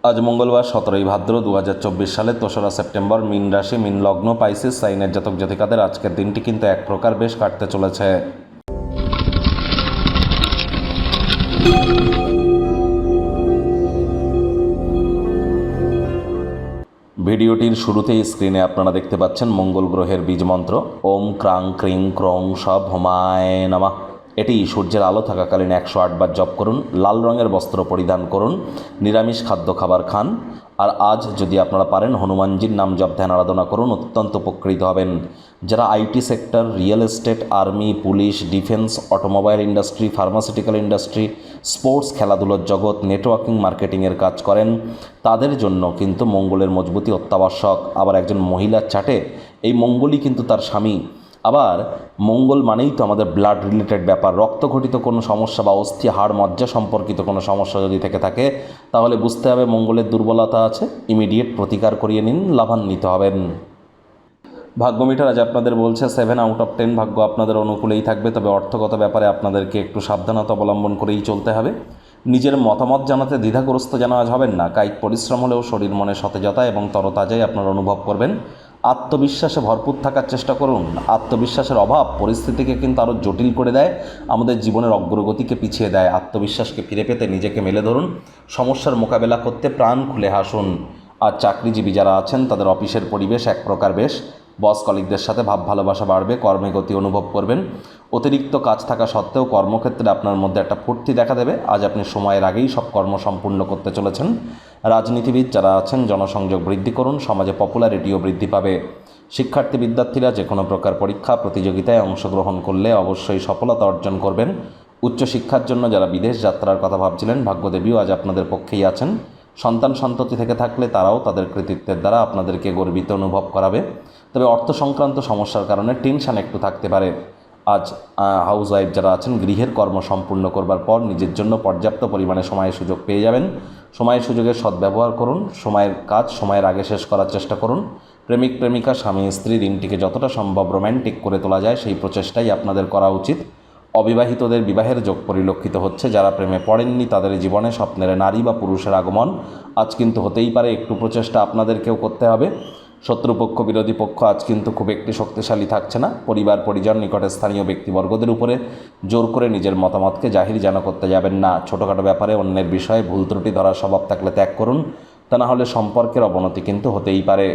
আজ মঙ্গলবার 17ই ভাদ্র 2024 সালে 3রা সেপ্টেম্বর। মীন রাশি, মীন লগ্ন, পাইসিস সাইনের জাতক জাতিকাদের আজকের দিনটি কিন্তু এক প্রকার বেশ কাটতে চলেছে। ভিডিওটির শুরুতেই স্ক্রিনে আপনারা দেখতে পাচ্ছেন মঙ্গল গ্রহের বীজ মন্ত্র ওম ক্রাং ক্রিং ক্রং সব হোমায় নমঃ। এটি সূর্যের আলো থাকাকালীন 108 বার জপ করুন। লাল রঙের বস্ত্র পরিধান করুন। নিরামিষ খাদ্য খাবার খান। আর আজ যদি আপনারা পারেন হনুমানজির নাম জপ ধ্যান আরাধনা করুন, অত্যন্ত উপকৃত হবেন। যারা IT sector, real estate, army, police, defence, automobile industry, pharmaceutical industry, sports, খেলাধুলোর জগৎ, নেটওয়ার্কিং মার্কেটিংয়ের কাজ করেন, তাদের জন্য কিন্তু মঙ্গলের মজবুতি অত্যাবশ্যক। আবার একজন মহিলার চাটে এই মঙ্গলই কিন্তু তার স্বামী। আবার মঙ্গল মানেই তো আমাদের ব্লাড রিলেটেড ব্যাপার। রক্তঘটিত কোনো সমস্যা বা অস্থি হাড় মজ্জা সম্পর্কিত কোনো সমস্যা যদি থেকে থাকে, তাহলে বুঝতে হবে মঙ্গলের দুর্বলতা আছে। ইমিডিয়েট প্রতিকার করিয়ে নিন, লাভান্বিত হবেন। ভাগ্য মিটার আজ আপনাদের বলছে 7 আউট অফ 10 ভাগ্য আপনাদের অনুকূলেই থাকবে। তবে অর্থগত ব্যাপারে আপনাদেরকে একটু সাবধানতা অবলম্বন করেই চলতে হবে। নিজের মতামত জানাতে দ্বিধাগ্রস্ত যেন আজ হবেন না। কায়িক পরিশ্রম হলেও শরীর মনে সতেজতা এবং তরতাজাই আপনারা অনুভব করবেন। আত্মবিশ্বাসে ভরপুর থাকার চেষ্টা করুন। আত্মবিশ্বাসের অভাব পরিস্থিতিকে কিন্তু আরও জটিল করে দেয়, আমাদের জীবনের অগ্রগতিকে পিছিয়ে দেয়। আত্মবিশ্বাসকে ফিরে পেতে নিজেকে মেলে ধরুন। সমস্যার মোকাবেলা করতে প্রাণ খুলে হাসুন। আর চাকরিজীবী যারা আছেন তাদের অফিসের পরিবেশ এক প্রকার বেশ। বস কলিগদের সাথে ভাব ভালোবাসা বাড়বে, কর্মে গতি অনুভব করবেন। অতিরিক্ত কাজ থাকা সত্ত্বেও কর্মক্ষেত্রে আপনার মধ্যে একটা ফুর্তি দেখা দেবে। আজ আপনি সময়ের আগেই সব কর্ম সম্পূর্ণ করতে চলেছেন। রাজনীতিবিদ যারা আছেন জনসংযোগ বৃদ্ধি করুন, সমাজে পপুলারিটিও বৃদ্ধি পাবে। শিক্ষার্থী বিদ্যার্থীরা যে কোনো প্রকার পরীক্ষা প্রতিযোগিতায় অংশগ্রহণ করলে অবশ্যই সফলতা অর্জন করবেন। উচ্চশিক্ষার জন্য যারা বিদেশ যাত্রার কথা ভাবছিলেন, ভাগ্যদেবীও আজ আপনাদের পক্ষেই আছেন। সন্তান সন্ততি থেকে থাকলে তারাও তাদের কৃতিত্বের দ্বারা আপনাদেরকে গর্বিত অনুভব করাবে। তবে অর্থ সংক্রান্ত সমস্যার কারণে টেনশন একটু থাকতে পারে। আজ হাউস ওয়াইফ যারা আছেন গৃহের কর্ম সম্পূর্ণ করবার পর নিজের জন্য পর্যাপ্ত পরিমাণে সময়ের সুযোগ পেয়ে যাবেন। সময়ের সুযোগের সদ্ব্যবহার করুন। সময়ের কাজ সময়ের আগে শেষ করার চেষ্টা করুন। প্রেমিক প্রেমিকা, স্বামী স্ত্রী দিনটিকে যতটা সম্ভব রোম্যান্টিক করে তোলা যায় সেই প্রচেষ্টাই আপনাদের করা উচিত। অবিবাহিতদের বিবাহের যোগ পরিলক্ষিত হচ্ছে। যারা প্রেমে পড়েননি তাদের জীবনে স্বপ্নের নারী বা পুরুষের আগমন আজ কিন্তু হতেই পারে। একটু প্রচেষ্টা আপনাদেরকেও করতে হবে। শত্রুপক্ষ বিরোধী পক্ষ আজ কিন্তু খুব একটি শক্তিশালী থাকছে না। পরিবার পরিজন নিকটের স্থানীয় ব্যক্তিবর্গদের উপরে জোর করে নিজের মতামতকে জাহির যেন করতে যাবেন না। ছোটোখাটো ব্যাপারে অন্যের বিষয়ে ভুল ত্রুটি ধরার স্বভাব থাকলে ত্যাগ করুন, তা না হলে সম্পর্কের অবনতি কিন্তু হতেই পারে।